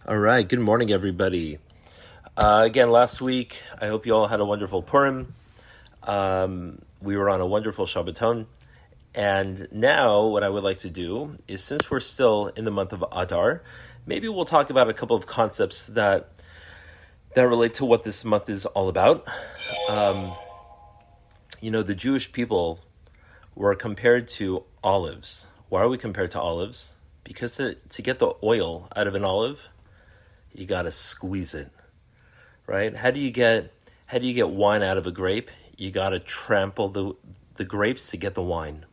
All right, good morning, everybody. Again, last week, I hope you all had a wonderful Purim. We were on a wonderful Shabbaton. And now what I would like to do is, since we're still in the month of Adar, maybe we'll talk about a couple of concepts that relate to what this month is all about. The Jewish people were compared to olives. Why are we compared to olives? Because to get the oil out of an olive, you got to squeeze it, right? How do you get wine out of a grape? You got to trample the grapes to get the wine.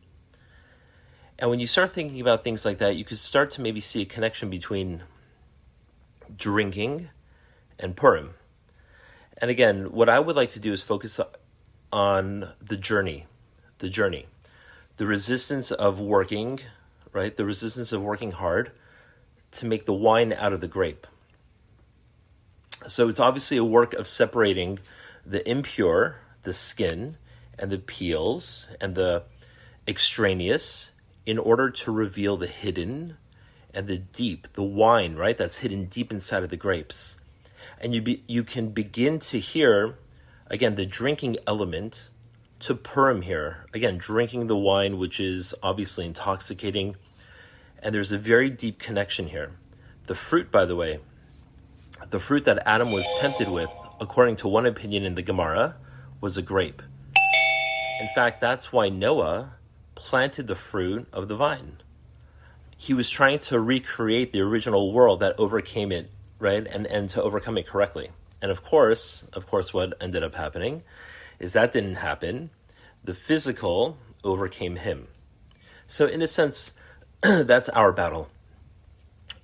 And when you start thinking about things like that, you could start to maybe see a connection between drinking and Purim. And again, what I would like to do is focus on the journey, the resistance of working, right? The resistance of working hard to make the wine out of the grape. So it's obviously a work of separating the impure, the skin, and the peels, and the extraneous, in order to reveal the hidden and the deep, the wine, right? That's hidden deep inside of the grapes. And you can begin to hear, again, the drinking element to Purim here. Again, drinking the wine, which is obviously intoxicating. And there's a very deep connection here. The fruit, by the way, the fruit that Adam was tempted with, according to one opinion in the Gemara, was a grape. In fact, that's why Noah planted the fruit of the vine. He was trying to recreate the original world that overcame it, right? And to overcome it correctly. And of course, what ended up happening is that didn't happen. The physical overcame him. So in a sense, that's our battle.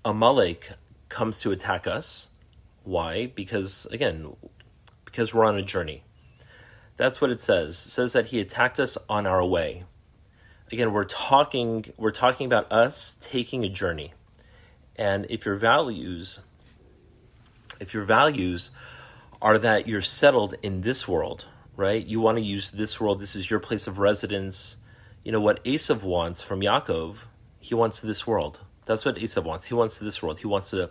Amalek comes to attack us. Why? Because we're on a journey. That's what it says. It says that he attacked us on our way. Again, we're talking about us taking a journey. And if your values are that you're settled in this world, right? You want to use this world. This is your place of residence. You know what Esav wants from Yaakov? He wants this world. That's what Esav wants. He wants this world. He wants to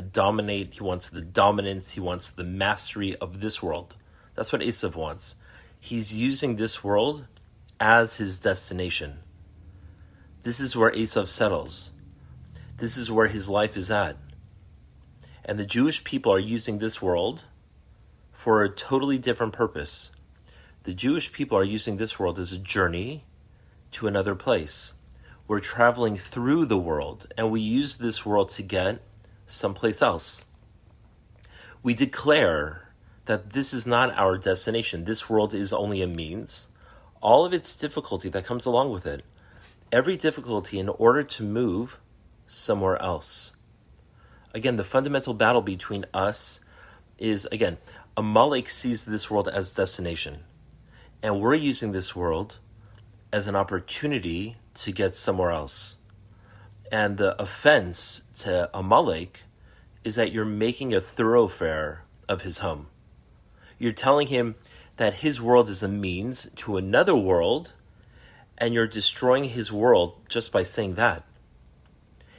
dominate. He wants the dominance. He wants the mastery of this world. That's what Esav wants. He's using this world as his destination. This is where Esav settles. This is where his life is at. And the Jewish people are using this world for a totally different purpose. The Jewish people are using this world as a journey to another place. We're traveling through the world, and we use this world to get someplace else. We declare that this is not our destination. This world is only a means. All of its difficulty that comes along with it. Every difficulty in order to move somewhere else. Again, the fundamental battle between us is, Amalek sees this world as destination. And we're using this world as an opportunity to get somewhere else. And the offense to Amalek is that you're making a thoroughfare of his home. You're telling him that his world is a means to another world, and you're destroying his world just by saying that.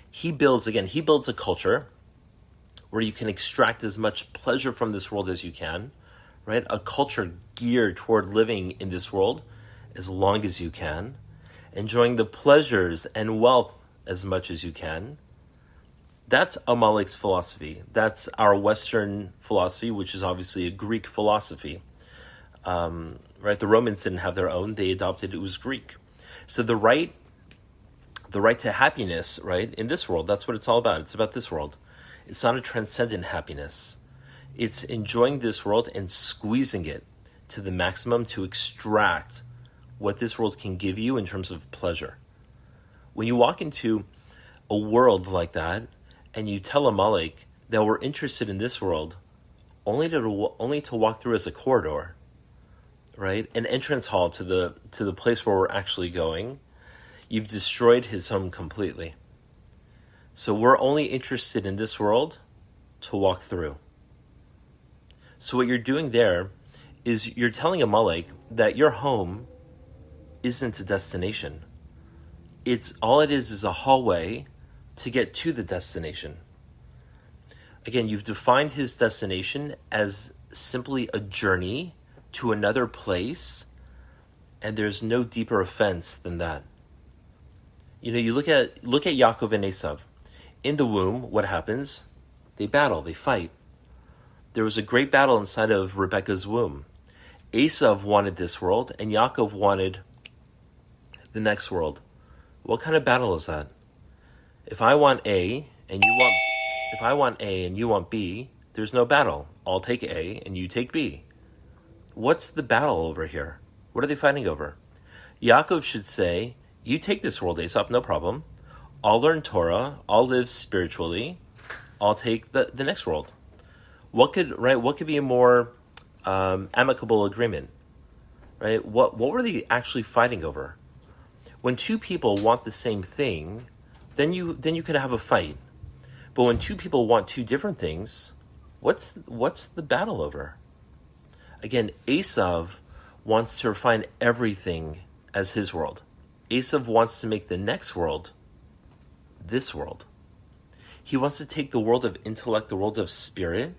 He builds a culture where you can extract as much pleasure from this world as you can, right? A culture geared toward living in this world as long as you can, enjoying the pleasures and wealth as much as you can. That's Amalek's philosophy. That's our Western philosophy, which is obviously a Greek philosophy. Right? The Romans didn't have their own. They adopted it was Greek. So the right to happiness, right, in this world, that's what it's all about. It's about this world. It's not a transcendent happiness. It's enjoying this world and squeezing it to the maximum to extract what this world can give you in terms of pleasure. When you walk into a world like that and you tell Amalek that we're interested in this world only to walk through as a corridor, right? An entrance hall to the place where we're actually going, you've destroyed his home completely. So we're only interested in this world to walk through. So what you're doing there is you're telling Amalek that your home isn't a destination. All it is a hallway to get to the destination. Again, you've defined his destination as simply a journey to another place, and there's no deeper offense than that. You look at Yaakov and Esav. In the womb, what happens? They battle, they fight. There was a great battle inside of Rebekah's womb. Esav wanted this world, and Yaakov wanted the next world. What kind of battle is that? If I want A and you want B, there's no battle. I'll take A and you take B. What's the battle over here? What are they fighting over? Yaakov should say, you take this world, Esav, no problem. I'll learn Torah. I'll live spiritually. I'll take the next world. What could be a more amicable agreement? Right? What were they actually fighting over? When two people want the same thing, then you could have a fight. But when two people want two different things, what's the battle over? Again, Esav wants to refine everything as his world. Esav wants to make the next world this world. He wants to take the world of intellect, the world of spirit,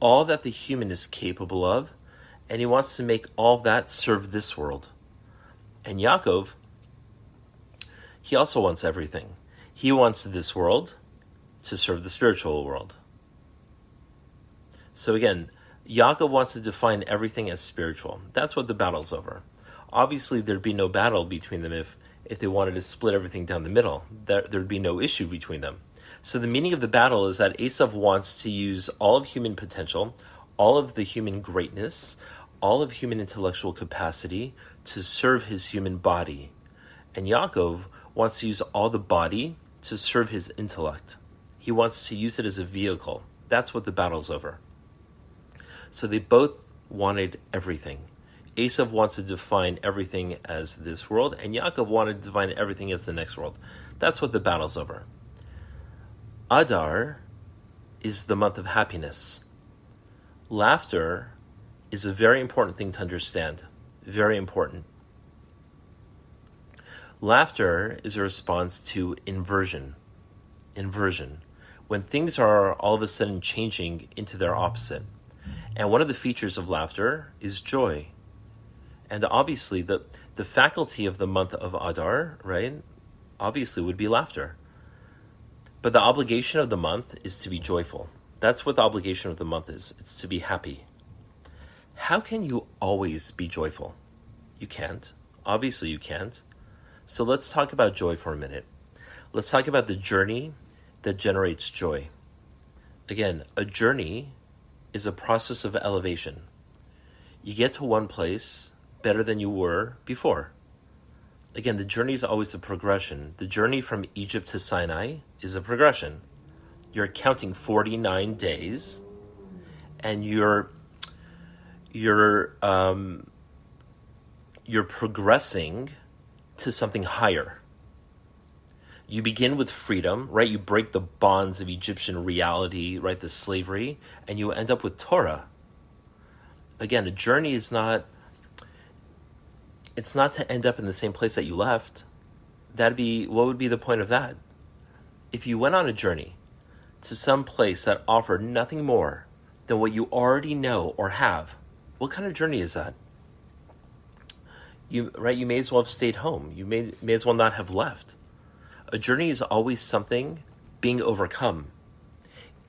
all that the human is capable of, and he wants to make all that serve this world. And Yaakov, he also wants everything. He wants this world to serve the spiritual world. So again, Yaakov wants to define everything as spiritual. That's what the battle's over. Obviously, there'd be no battle between them if they wanted to split everything down the middle. There'd be no issue between them. So the meaning of the battle is that Esav wants to use all of human potential, all of the human greatness, all of human intellectual capacity to serve his human body. And Yaakov wants to use all the body to serve his intellect. He wants to use it as a vehicle. That's what the battle's over. So they both wanted everything. Esav wants to define everything as this world, and Yaakov wanted to define everything as the next world. That's what the battle's over. Adar is the month of happiness. Laughter is a very important thing to understand. Very important. Laughter is a response to inversion. Inversion. When things are all of a sudden changing into their opposite. And one of the features of laughter is joy. And obviously the faculty of the month of Adar, right, obviously would be laughter. But the obligation of the month is to be joyful. That's what the obligation of the month is. It's to be happy. How can you always be joyful? You can't. Obviously you can't. So let's talk about joy for a minute. Let's talk about the journey that generates joy. Again, a journey is a process of elevation. You get to one place better than you were before. Again, the journey is always a progression. The journey from Egypt to Sinai is a progression. You're counting 49 days, and you're progressing to something higher. You begin with freedom, right? You break the bonds of Egyptian reality, right? The slavery, and you end up with Torah. Again, a journey is not, it's not to end up in the same place that you left. What would be the point of that? If you went on a journey to some place that offered nothing more than what you already know or have, what kind of journey is that? You may as well have stayed home. You may as well not have left. A journey is always something being overcome.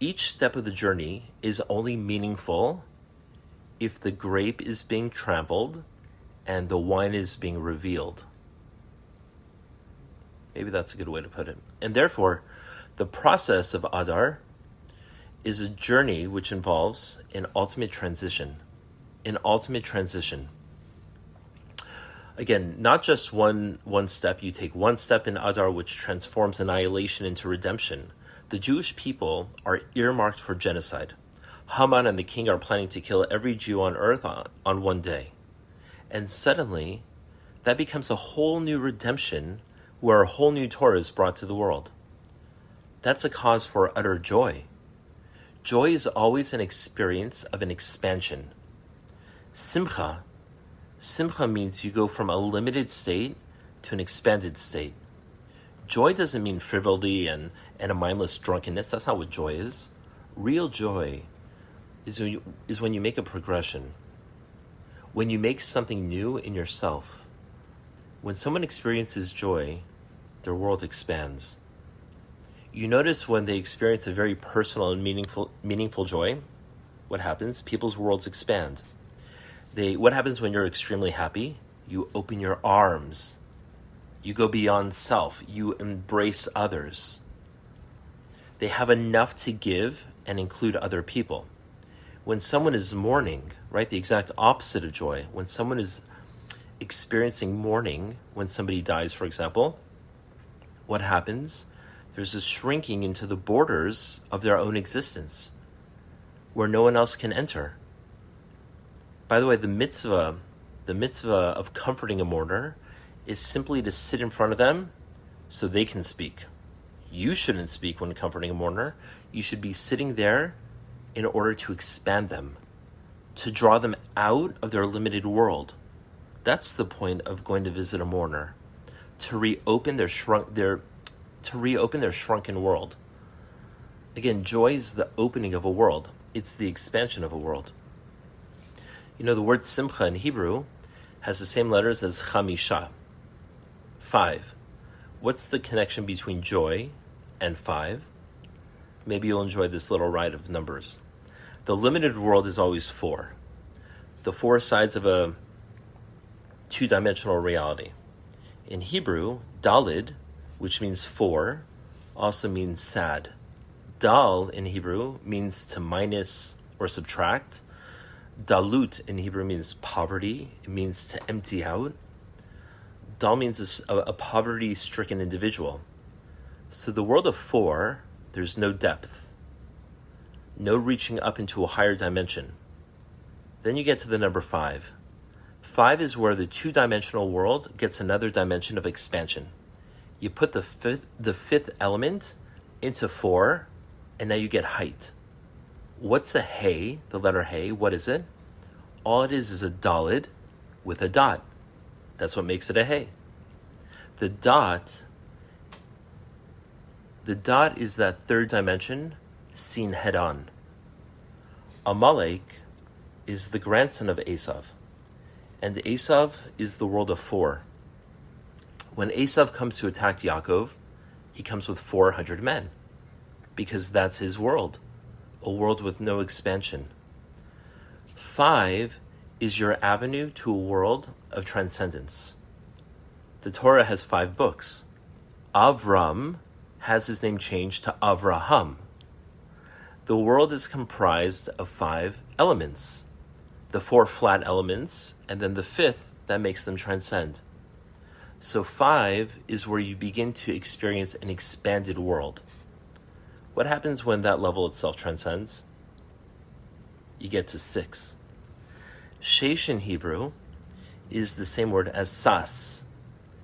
Each step of the journey is only meaningful if the grape is being trampled and the wine is being revealed. Maybe that's a good way to put it. And therefore, the process of Adar is a journey which involves an ultimate transition. An ultimate transition. Again, not just one step. You take one step in Adar which transforms annihilation into redemption. The Jewish people are earmarked for genocide. Haman and the king are planning to kill every Jew on earth on one day. And suddenly, that becomes a whole new redemption where a whole new Torah is brought to the world. That's a cause for utter joy. Joy is always an experience of an expansion. Simcha means you go from a limited state to an expanded state. Joy doesn't mean frivolity and a mindless drunkenness. That's not what joy is. Real joy is when you make a progression, when you make something new in yourself. When someone experiences joy, their world expands. You notice when they experience a very personal and meaningful joy, what happens? People's worlds expand. What happens when you're extremely happy? You open your arms. You go beyond self. You embrace others. They have enough to give and include other people. When someone is mourning, right, the exact opposite of joy, when someone is experiencing mourning, when somebody dies, for example, what happens? There's a shrinking into the borders of their own existence, where no one else can enter. By the way, the mitzvah of comforting a mourner is simply to sit in front of them so they can speak. You shouldn't speak when comforting a mourner. You should be sitting there in order to expand them, to draw them out of their limited world. That's the point of going to visit a mourner, to reopen their shrunken world. Again, joy is the opening of a world. It's the expansion of a world. You know, the word simcha in Hebrew has the same letters as chamisha, 5. What's the connection between joy and 5? Maybe you'll enjoy this little ride of numbers. The limited world is always 4. The 4 sides of a two-dimensional reality. In Hebrew, dalid, which means 4, also means sad. Dal in Hebrew means to minus or subtract. Dalut in Hebrew means poverty. It means to empty out. Dal means a poverty-stricken individual. So the world of 4, there's no depth, no reaching up into a higher dimension. Then you get to the number 5. 5 is where the two-dimensional world gets another dimension of expansion. You put the fifth element into 4, and now you get height. What's a hey, the letter hey? What is it? All it is a dalid with a dot. That's what makes it a hey. The dot is that third dimension seen head on. Amalek is the grandson of Esav, and Esav is the world of 4. When Esav comes to attack Yaakov, he comes with 400 men, because that's his world, a world with no expansion. 5 is your avenue to a world of transcendence. The Torah has 5 books. Avram has his name changed to Avraham. The world is comprised of 5 elements. The 4 flat elements, and then the 5th that makes them transcend. So 5 is where you begin to experience an expanded world. What happens when that level itself transcends? You get to 6. Sheish in Hebrew is the same word as sas,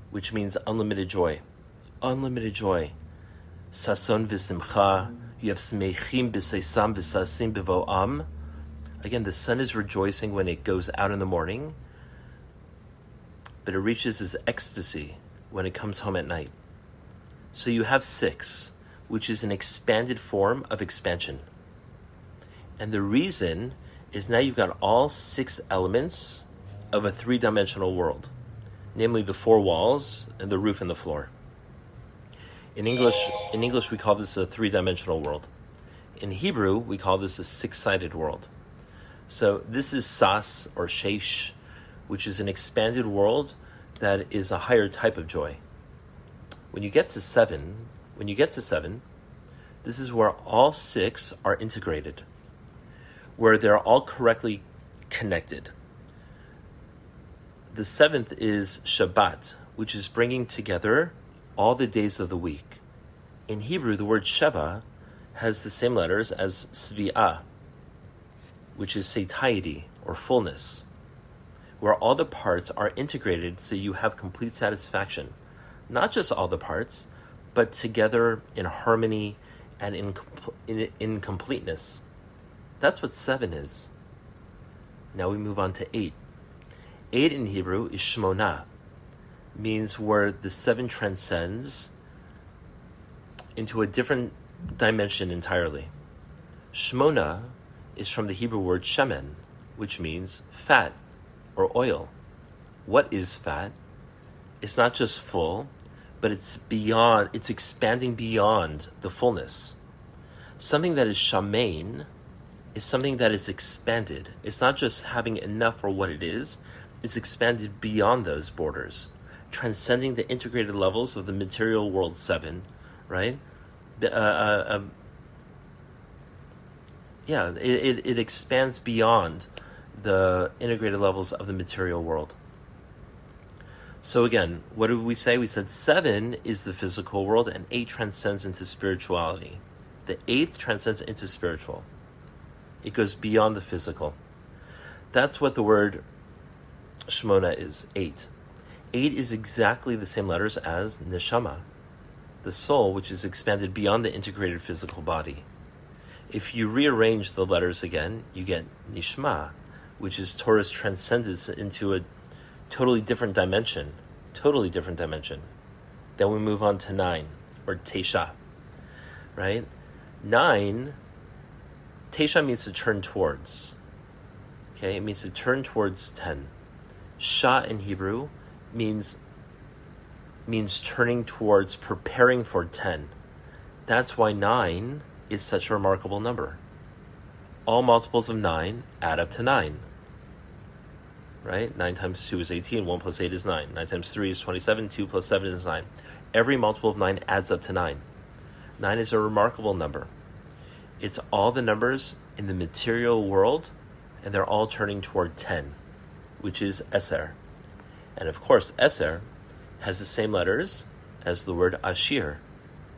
which means unlimited joy. Unlimited joy. Sason v'simcha, you have smechim b'seisam v'sasim b'vo'am. Again, the sun is rejoicing when it goes out in the morning, but it reaches its ecstasy when it comes home at night. So you have 6, which is an expanded form of expansion. And the reason is now you've got all 6 elements of a 3-dimensional world, namely the 4 walls and the roof and the floor. In English, we call this a 3-dimensional world. In Hebrew, we call this a 6-sided world. So this is sas or sheish, which is an expanded world that is a higher type of joy. When you get to 7, this is where all 6 are integrated, where they're all correctly connected. The 7th is Shabbat, which is bringing together all the days of the week. In Hebrew, the word Sheva has the same letters as Svi'ah, which is satiety or fullness, where all the parts are integrated so you have complete satisfaction. Not just all the parts, but together in harmony and in completeness. That's what 7 is. Now we move on to 8. 8 in Hebrew is Shmona, means where the 7 transcends into a different dimension entirely. Shmona is from the Hebrew word shemen, which means fat or oil. What is fat? It's not just full, but it's expanding beyond the fullness. Something that is shamein is something that is expanded. It's not just having enough for what it is, it's expanded beyond those borders, transcending the integrated levels of the material world 7, right? It expands beyond the integrated levels of the material world. So again, what did we say? We said 7 is the physical world and 8 transcends into spirituality. The 8th transcends into spiritual. It goes beyond the physical. That's what the word Shmona is, 8. 8 is exactly the same letters as neshama, the soul, which is expanded beyond the integrated physical body. If you rearrange the letters again, you get nishma, which is Torah's transcendence into a totally different dimension. Then we move on to 9, or tesha, right? 9, tesha means to turn towards. Okay, it means to turn towards 10. Sha in Hebrew means turning towards, preparing for 10. That's why 9 is such a remarkable number. All multiples of 9 add up to 9. Right? 9 times 2 is 18, 1 plus 8 is 9. 9 times 3 is 27, 2 plus 7 is 9. Every multiple of 9 adds up to 9. 9 is a remarkable number. It's all the numbers in the material world, and they're all turning toward 10, which is Eser. And of course, Eser has the same letters as the word Ashir,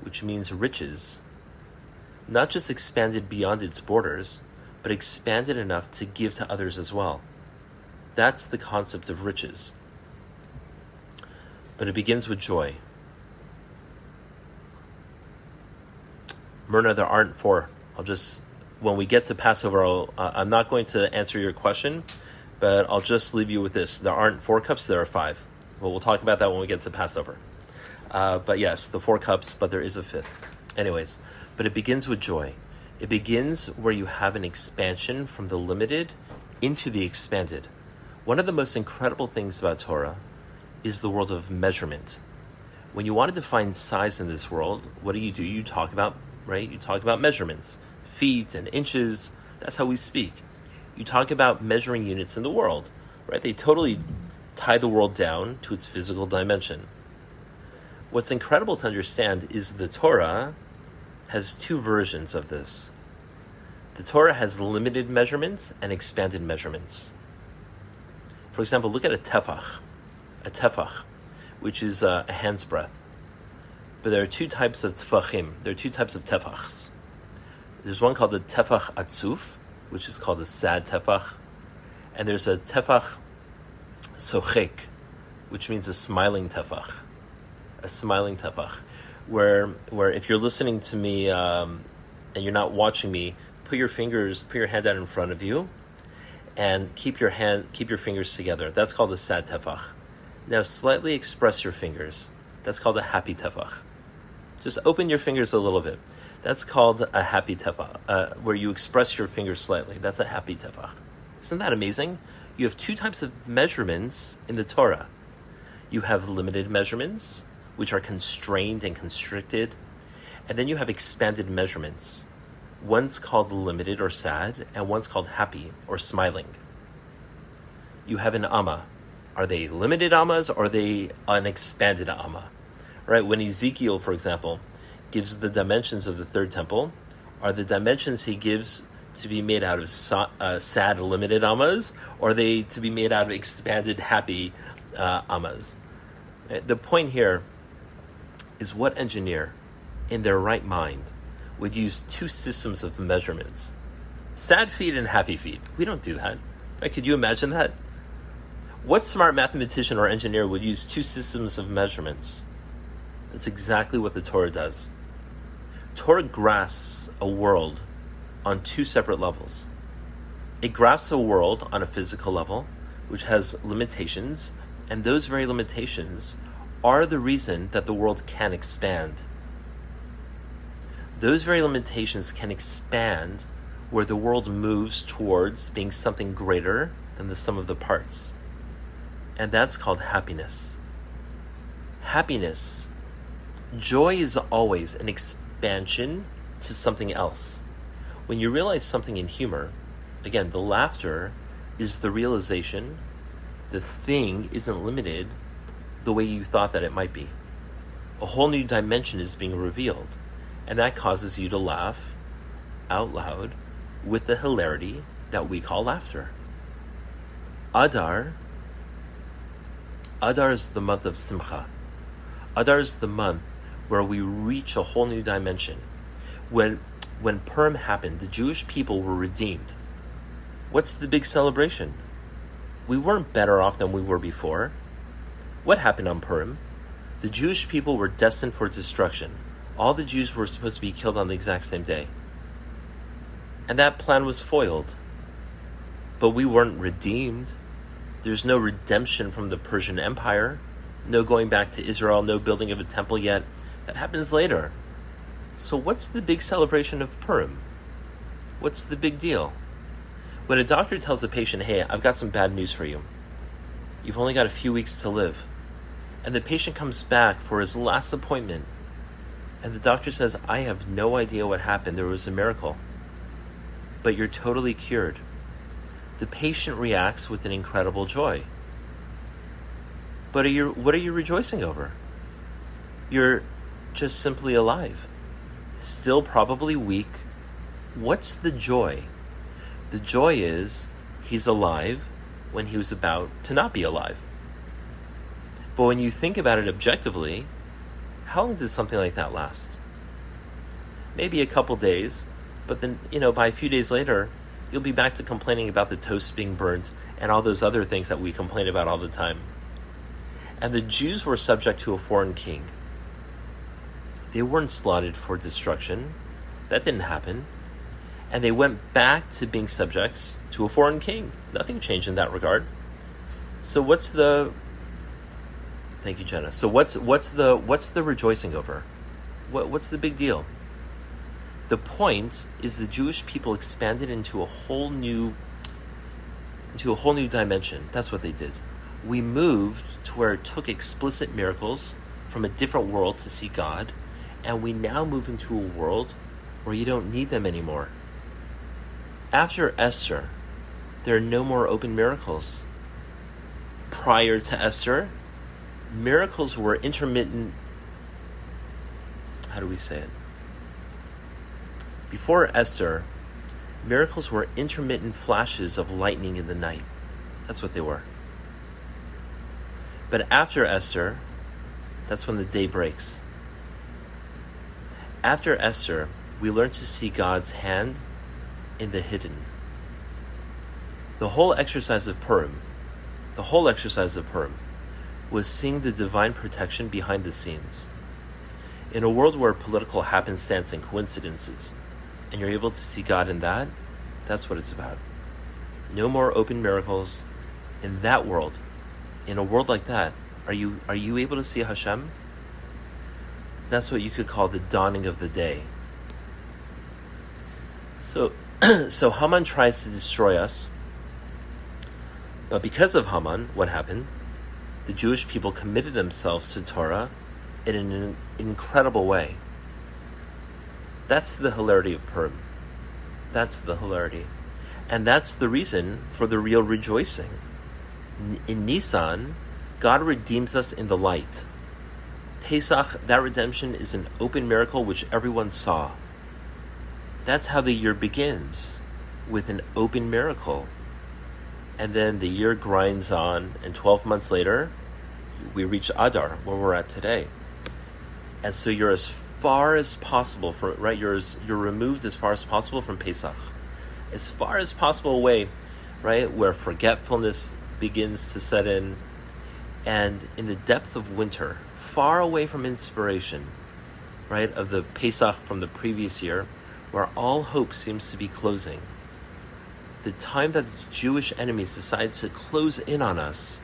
which means riches. Not just expanded beyond its borders, but expanded enough to give to others as well. That's the concept of riches. But it begins with joy. Mourner, there aren't 4. When we get to Passover, I'm not going to answer your question, but I'll just leave you with this. There aren't 4 cups, there are 5. Well, we'll talk about that when we get to Passover. But yes, the 4 cups, but there is a 5th. Anyways, but it begins with joy. It begins where you have an expansion from the limited into the expanded. One of the most incredible things about Torah is the world of measurement. When you want to define size in this world, what do? You talk about, right? You talk about measurements, feet and inches. That's how we speak. You talk about measuring units in the world, right? They totally tie the world down to its physical dimension. What's incredible to understand is the Torah has 2 versions of this. The Torah has limited measurements and expanded measurements. For example, look at a tefach, which is a hand's breadth. But there are 2 types of tefachim. There are 2 types of tefachs. There's one called the tefach atzuf, which is called a sad tefach. And there's a tefach sochek, which means a smiling tefach. Where if you're listening to me and you're not watching me, put your hand out in front of you, and keep your fingers together. That's called a sad tefach. Now slightly express your fingers. That's called a happy tefach. Just open your fingers a little bit. That's called a happy tefach, where you express your fingers slightly. That's a happy tefach. Isn't that amazing? You have 2 types of measurements in the Torah. You have limited measurements, which are constrained and constricted, and then you have expanded measurements. One's called limited or sad, and one's called happy or smiling. You have an amma. Are they limited ammas, or are they an expanded amma? Right? When Ezekiel, for example, gives the dimensions of the 3rd temple, are the dimensions he gives to be made out of sad, limited ammas, or are they to be made out of expanded, happy ammas? The point here is, what engineer in their right mind would use 2 systems of measurements? Sad feet and happy feet. We don't do that. Right? Could you imagine that? What smart mathematician or engineer would use 2 systems of measurements? That's exactly what the Torah does. Torah grasps a world on 2 separate levels. It grasps a world on a physical level, which has limitations, and those very limitations are the reason that the world can expand. Those very limitations can expand where the world moves towards being something greater than the sum of the parts. And that's called happiness. Happiness. Joy is always an expansion to something else. When you realize something in humor, again, the laughter is the realization the thing isn't limited the way you thought that it might be. A whole new dimension is being revealed, and that causes you to laugh out loud with the hilarity that we call laughter. Adar is the month of Simcha. Adar is the month where we reach a whole new dimension. When Purim happened, the Jewish people were redeemed. What's the big celebration? We weren't better off than we were before. What happened on Purim? The Jewish people were destined for destruction. All the Jews were supposed to be killed on the exact same day. And that plan was foiled. But we weren't redeemed. There's no redemption from the Persian Empire. No going back to Israel, no building of a temple yet. That happens later. So what's the big celebration of Purim? What's the big deal? When a doctor tells a patient, hey, I've got some bad news for you. You've only got a few weeks to live. And the patient comes back for his last appointment. And the doctor says, I have no idea what happened. There was a miracle. But you're totally cured. The patient reacts with an incredible joy. But what are you rejoicing over? You're just simply alive. Still probably weak. What's the joy? The joy is he's alive when he was about to not be alive. But when you think about it objectively, how long does something like that last? Maybe a couple days, but then, by a few days later, you'll be back to complaining about the toast being burnt and all those other things that we complain about all the time. And the Jews were subject to a foreign king. They weren't slotted for destruction. That didn't happen. And they went back to being subjects to a foreign king. Nothing changed in that regard. So thank you, Jenna. So what's the rejoicing over? What's the big deal? The point is the Jewish people expanded into a whole new dimension. That's what they did. We moved to where it took explicit miracles from a different world to see God, and we now move into a world where you don't need them anymore. After Esther, there are no more open miracles. Prior to Esther, miracles were intermittent. How do we say it? Before Esther, miracles were intermittent flashes of lightning in the night. That's what they were. But after Esther, that's when the day breaks. After Esther, we learn to see God's hand in the hidden. The whole exercise of Purim was seeing the divine protection behind the scenes. In a world where political happenstance and coincidences, and you're able to see God in that, that's what it's about. No more open miracles. In that world, in a world like that, are you able to see Hashem? That's what you could call the dawning of the day. So Haman tries to destroy us. But because of Haman, what happened? The Jewish people committed themselves to Torah in an incredible way. That's the hilarity of Purim. That's the hilarity. And that's the reason for the real rejoicing. In Nisan, God redeems us in the light. Pesach, that redemption is an open miracle which everyone saw. That's how the year begins, with an open miracle. And then the year grinds on, and 12 months later, we reach Adar, where we're at today. And so you're as far as possible from, right? You're removed as far as possible from Pesach, as far as possible away, right? Where forgetfulness begins to set in, and in the depth of winter, far away from inspiration, right? Of the Pesach from the previous year, where all hope seems to be closing. The time that the Jewish enemies decide to close in on us,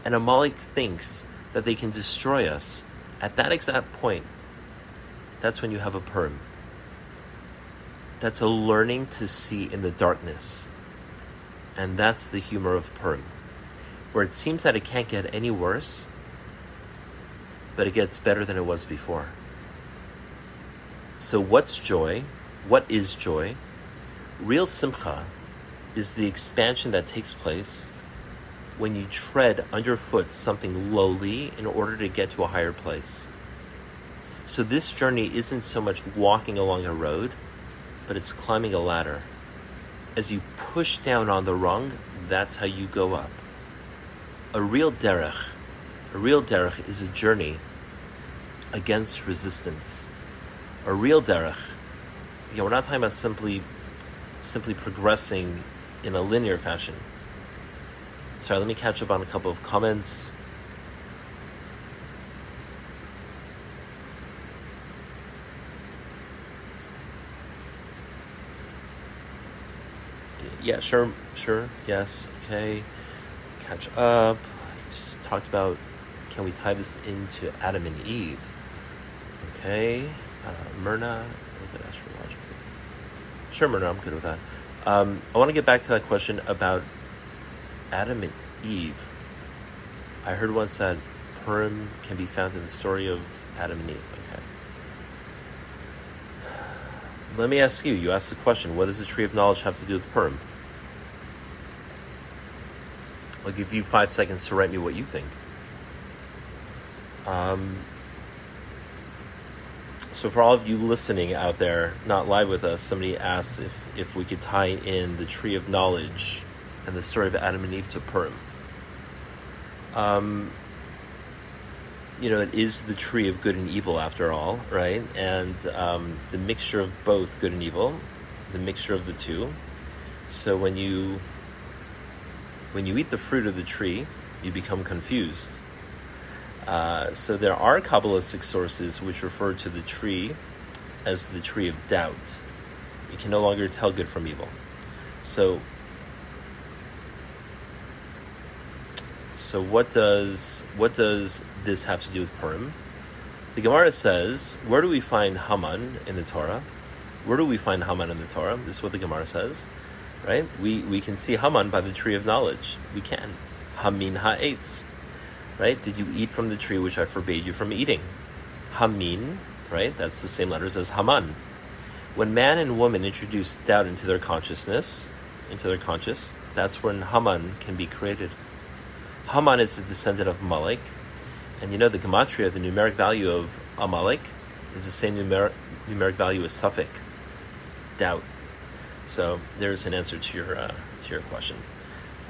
and Amalek thinks that they can destroy us, at that exact point, that's when you have a Purim. That's a learning to see in the darkness. And that's the humor of Purim, where it seems that it can't get any worse, but it gets better than it was before. So what's joy? What is joy? Real simcha is the expansion that takes place when you tread underfoot something lowly in order to get to a higher place. So this journey isn't so much walking along a road, but it's climbing a ladder. As you push down on the rung, that's how you go up. A real derech is a journey against resistance. A real derech, we're not talking about simply progressing in a linear fashion. Sorry, let me catch up on a couple of comments. Yeah, sure, yes, okay. Catch up. Just talked about, can we tie this into Adam and Eve? Okay. Mourner, is it astrological? Sure, Mourner, I'm good with that. I want to get back to that question about Adam and Eve. I heard once that Purim can be found in the story of Adam and Eve. Okay. Let me ask you. You asked the question, what does the tree of knowledge have to do with Purim? I'll give you 5 seconds to write me what you think. So for all of you listening out there, not live with us, somebody asked if we could tie in the tree of knowledge and the story of Adam and Eve to Purim. It is the tree of good and evil after all, right? And the mixture of both good and evil, the mixture of the two. So when you eat the fruit of the tree, you become confused. So there are Kabbalistic sources which refer to the tree as the tree of doubt. You can no longer tell good from evil. So what does this have to do with Purim? The Gemara says, where do we find Haman in the Torah? Where do we find Haman in the Torah? This is what the Gemara says, right? We can see Haman by the tree of knowledge. We can. Hamin ha'etz, right? Did you eat from the tree which I forbade you from eating? Hamin, right? That's the same letters as Haman. When man and woman introduce doubt into their consciousness, that's when Haman can be created. Haman is a descendant of Amalek, and the gematria, the numeric value of Amalek, is the same numeric value as Suffolk, doubt. So there's an answer to your question.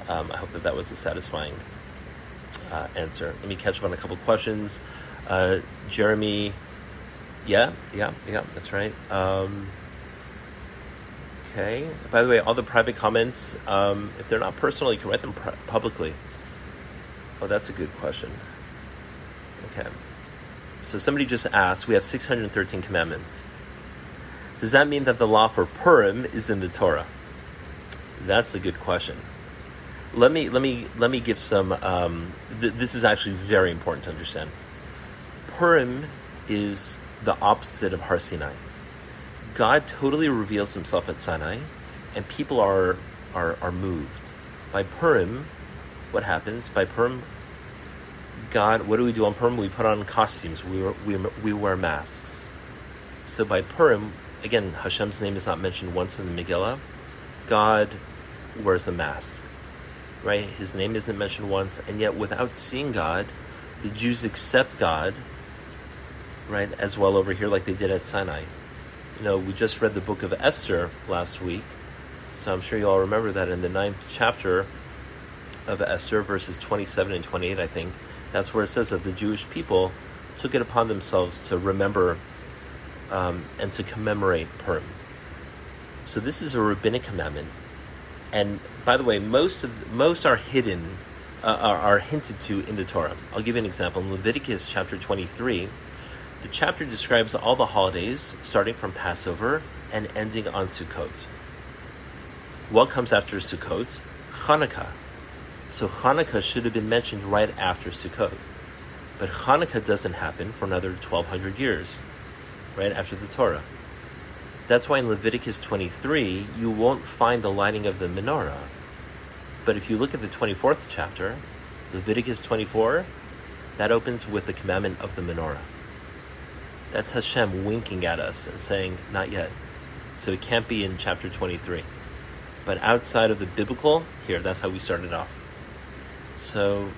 I hope that was a satisfying answer. Let me catch up on a couple questions. Jeremy, yeah, that's right. Okay. By the way, all the private comments, if they're not personal, you can write them publicly. Oh, that's a good question. Okay. So somebody just asked, we have 613 commandments. Does that mean that the law for Purim is in the Torah? That's a good question. Let me give some. This is actually very important to understand. Purim is the opposite of Har Sinai. God totally reveals himself at Sinai, and people are moved. By Purim, what happens? By Purim, God, what do we do on Purim? We put on costumes. We wear masks. So by Purim, again, Hashem's name is not mentioned once in the Megillah. God wears a mask, right? His name isn't mentioned once, and yet without seeing God, the Jews accept God, right, as well over here like they did at Sinai. We just read the book of Esther last week, so I'm sure you all remember that in the 9th chapter of Esther, verses 27 and 28, I think, that's where it says that the Jewish people took it upon themselves to remember and to commemorate Purim. So this is a rabbinic commandment. And by the way, most are hidden, are hinted to in the Torah. I'll give you an example. In Leviticus chapter 23, the chapter describes all the holidays, starting from Passover and ending on Sukkot. What comes after Sukkot? Hanukkah. So Hanukkah should have been mentioned right after Sukkot. But Hanukkah doesn't happen for another 1,200 years, right after the Torah. That's why in Leviticus 23, you won't find the lighting of the menorah. But if you look at the 24th chapter, Leviticus 24, that opens with the commandment of the menorah. That's Hashem winking at us and saying, not yet. So it can't be in chapter 23. But outside of the biblical, here, that's how we started off. So,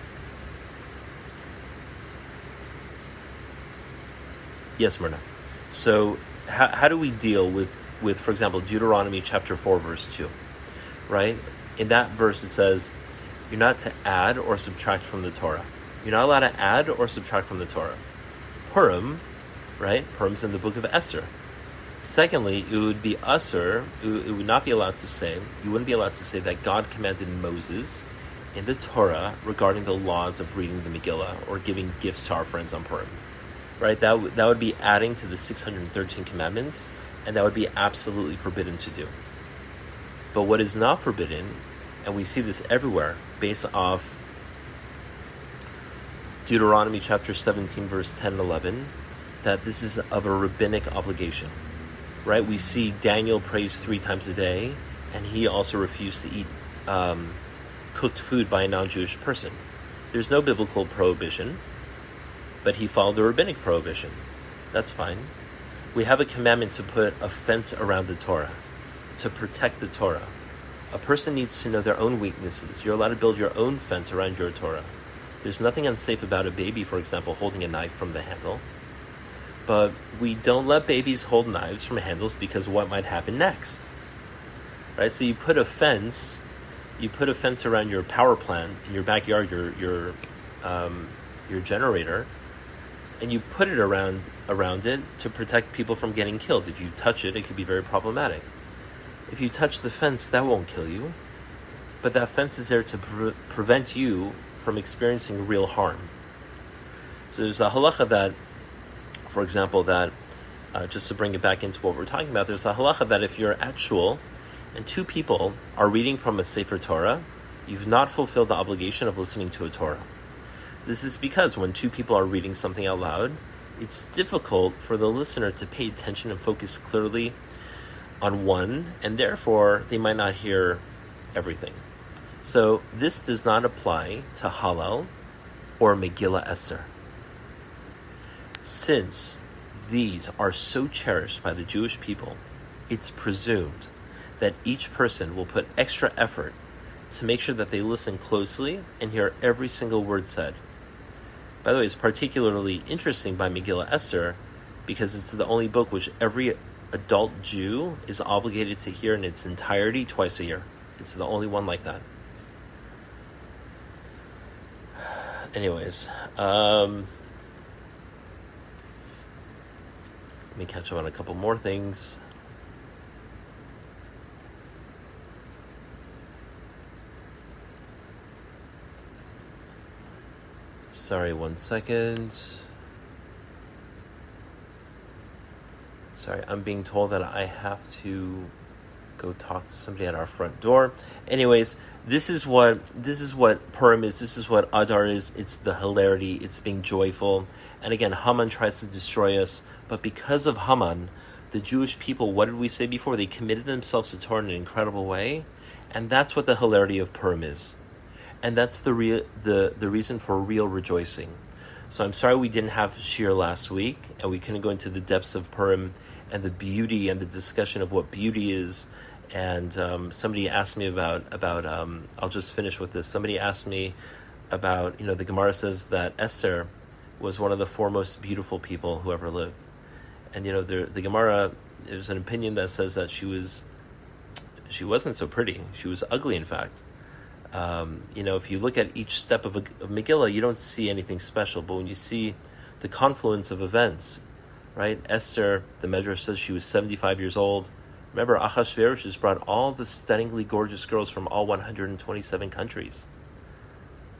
yes, Mourner. So, how do we deal with, for example, Deuteronomy chapter 4, verse 2, right? In that verse it says, you're not to add or subtract from the Torah. You're not allowed to add or subtract from the Torah. Purim, right? Purim's in the book of Esther. Secondly, it would be usher, it would not be allowed to say, you wouldn't be allowed to say that God commanded Moses in the Torah regarding the laws of reading the Megillah or giving gifts to our friends on Purim. Right, that would be adding to the 613 commandments, and that would be absolutely forbidden to do. But what is not forbidden, and we see this everywhere, based off Deuteronomy chapter 17, verse 10 and 11, that this is of a rabbinic obligation. Right, we see Daniel prays 3 times a day, and he also refused to eat cooked food by a non-Jewish person. There's no biblical prohibition, but he followed the rabbinic prohibition. That's fine. We have a commandment to put a fence around the Torah, to protect the Torah. A person needs to know their own weaknesses. You're allowed to build your own fence around your Torah. There's nothing unsafe about a baby, for example, holding a knife from the handle. But we don't let babies hold knives from handles because what might happen next? Right? So you put a fence around your power plant in your backyard, your generator, and you put it around it to protect people from getting killed. If you touch it, it could be very problematic. If you touch the fence, that won't kill you, but that fence is there to prevent you from experiencing real harm. So there's a halacha that, for example, that just to bring it back into what we're talking about, there's a halacha that if you're at shul and 2 people are reading from a Sefer Torah, you've not fulfilled the obligation of listening to a Torah. This is because when 2 people are reading something out loud, it's difficult for the listener to pay attention and focus clearly on one, and therefore they might not hear everything. So this does not apply to Hallel or Megillah Esther. Since these are so cherished by the Jewish people, it's presumed that each person will put extra effort to make sure that they listen closely and hear every single word said. By the way, it's particularly interesting by Megillah Esther because it's the only book which every adult Jew is obligated to hear in its entirety twice a year. It's the only one like that. Anyways, let me catch up on a couple more things. Sorry, 1 second. Sorry, I'm being told that I have to go talk to somebody at our front door. Anyways, this is what Purim is. This is what Adar is. It's the hilarity. It's being joyful. And again, Haman tries to destroy us. But because of Haman, the Jewish people, what did we say before? They committed themselves to Torah in an incredible way. And that's what the hilarity of Purim is. And that's the reason for real rejoicing. So I'm sorry we didn't have Shir last week, and we couldn't go into the depths of Purim and the beauty and the discussion of what beauty is. And somebody asked me about I'll just finish with this. Somebody asked me about, the Gemara says that Esther was one of the 4 most beautiful people who ever lived. And, the Gemara, there's an opinion that says that she wasn't so pretty. She was ugly, in fact. If you look at each step of Megillah, you don't see anything special. But when you see the confluence of events, right? Esther, the Medrash says she was 75 years old. Remember, Achashverosh has brought all the stunningly gorgeous girls from all 127 countries.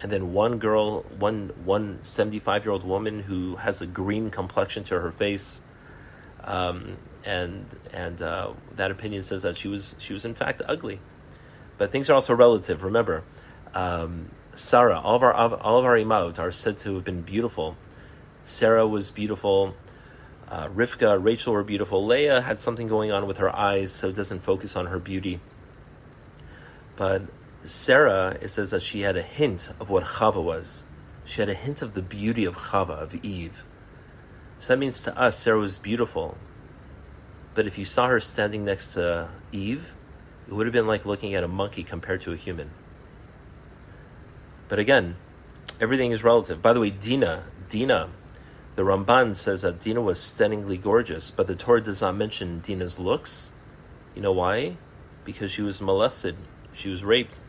And then one 75-year-old woman who has a green complexion to her face. And that opinion says that she was in fact ugly. But things are also relative. Remember, Sarah, all of our imaot are said to have been beautiful. Sarah was beautiful. Rivka, Rachel were beautiful. Leah had something going on with her eyes, so it doesn't focus on her beauty. But Sarah, it says that she had a hint of what Chava was. She had a hint of the beauty of Chava, of Eve. So that means to us, Sarah was beautiful. But if you saw her standing next to Eve, it would have been like looking at a monkey compared to a human. But again, everything is relative. By the way, Dinah, the Ramban says that Dinah was stunningly gorgeous, but the Torah does not mention Dinah's looks. You know why? Because she was molested. She was raped.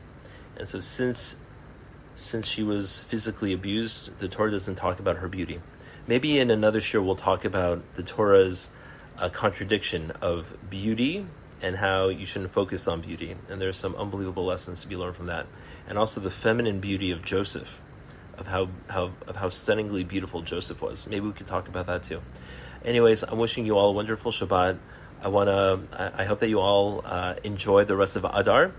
And so since she was physically abused, the Torah doesn't talk about her beauty. Maybe in another shir we'll talk about the Torah's contradiction of beauty and how you shouldn't focus on beauty. And there's some unbelievable lessons to be learned from that. And also the feminine beauty of Joseph, of how stunningly beautiful Joseph was. Maybe we could talk about that too. Anyways, I'm wishing you all a wonderful Shabbat. I hope that you all enjoy the rest of Adar.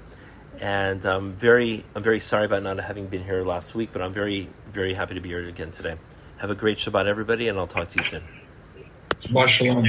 And I'm very sorry about not having been here last week, but I'm very, very happy to be here again today. Have a great Shabbat, everybody, and I'll talk to you soon. Shabbat shalom.